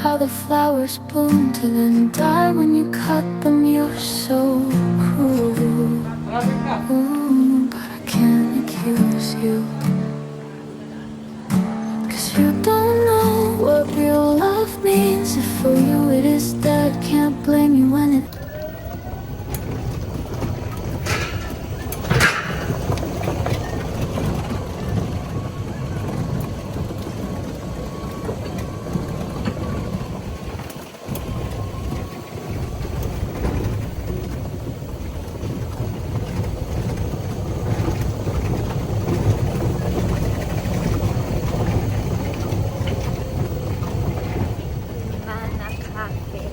how the flowers bloom to then die when you cut them. You're so cruel. But I can't accuse you, 'cause you don't know what real love means. If for you it is dead, can't blame you when it Mana Cafe.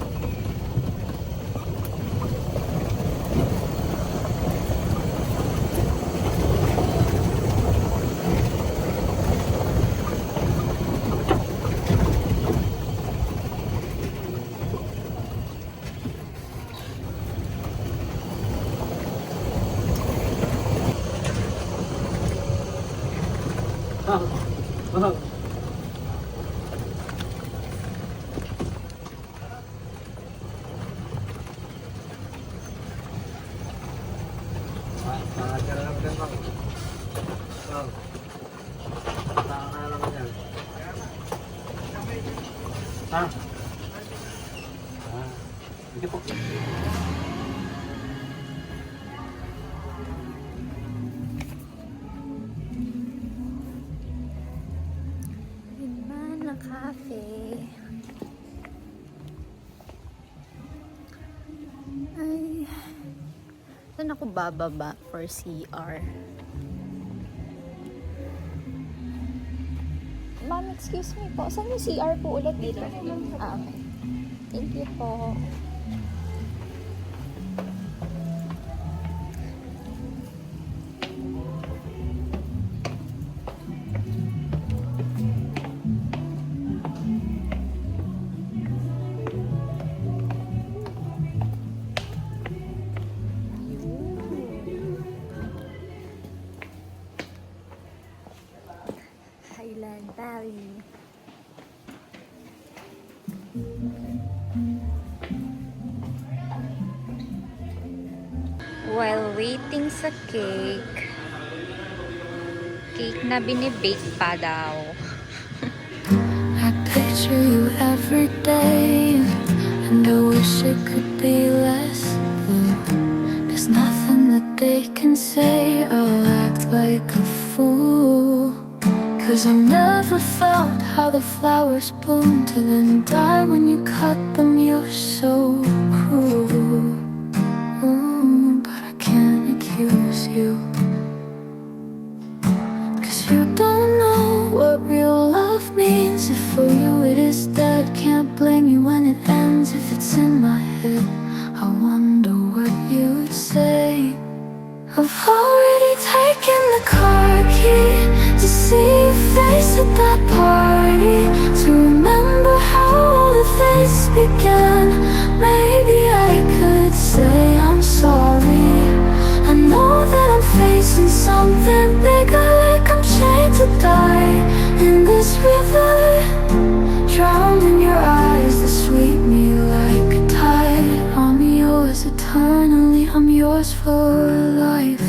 Mana Cafe. Ay, saan ako bababa for CR? Ma'am, excuse me po. Saan yung CR po ulit dito? Ah, okay. Thank you po. Highland Valley. While waiting sa cake na binibake pa daw. I picture you every day, and I wish it could be less blue. There's nothing that they can say, I'll act like a fool, 'cause I've never felt how the flowers bloom to then die when you cut them. You're so cruel. But I can't accuse you, 'cause you don't know what real love means. If for you it is dead, can't blame you when it ends. If it's in my head, I wonder what you'd say. I've already taken the car key to see your face at that party, to remember how all of this began. Maybe I could say I'm sorry. I know that I'm facing something bigger, like I'm chained to die in this river, drowned in your eyes that sweep me like a tide. I'm yours eternally, I'm yours for life.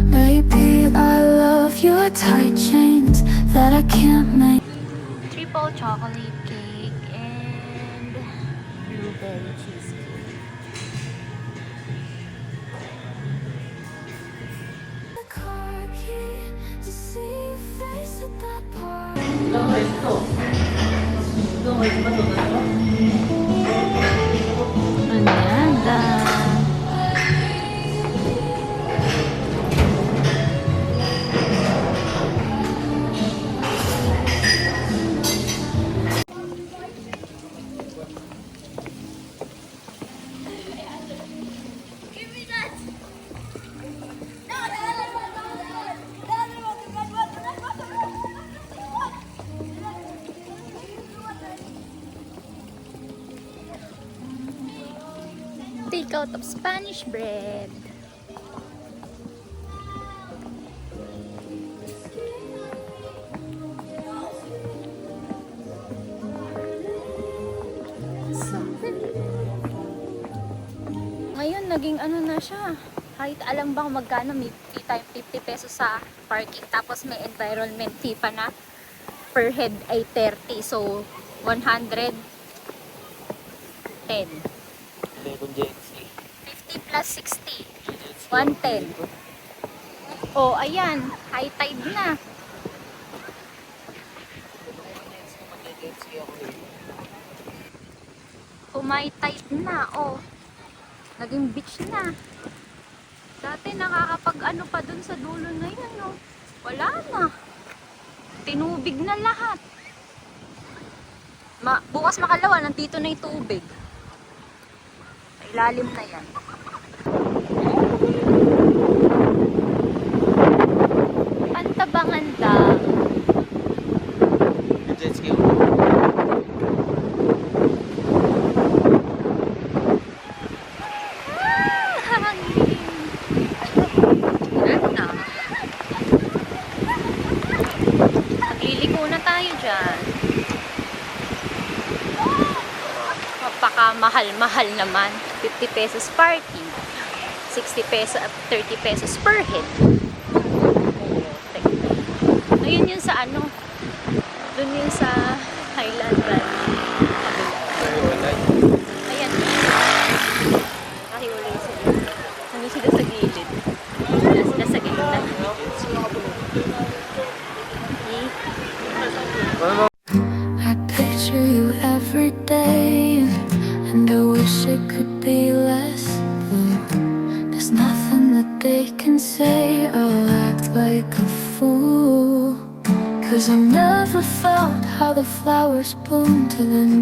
Maybe I love your tight chains that I can't make. Triple chocolate cake and blueberry cheesecake. The car key to see your face at that party. Anyada. Take out of Spanish bread. naging ano na siya. Kahit alam ba kung magkano, may fee tayo 50 pesos sa parking. Tapos may environment fee pa na per head ay 30. So, 110. Meron jet ski. 50 plus 60. Jet ski. 110. Oh, ayan. High tide na. Mag-jet ski ako eh. High tide na. Oh. Naging beach na. Dati nakakapag ano pa dun sa dulo na yun. Oh. Wala na. Tinubig na lahat. Bukas makalawa, nandito na yung tubig. Sa ilalim na yan. Pantabangan Dam. Jet ski ako. Hangin. Ganda. Nagliliko na tayo dyan. Mapakamahal-mahal naman. 50 pesos parking. 60 pesos at 30 pesos per head. Ayun yun sa ano. Doon yun sa Highland Ranch. Ayan. Nakahiwalay sila. Ano sila sa gilid? Sila sa gilid na. I picture you every day, and I wish it could be less blue. There's nothing that they can say, I'll act like a fool. 'Cause I've never felt how the flowers bloom to the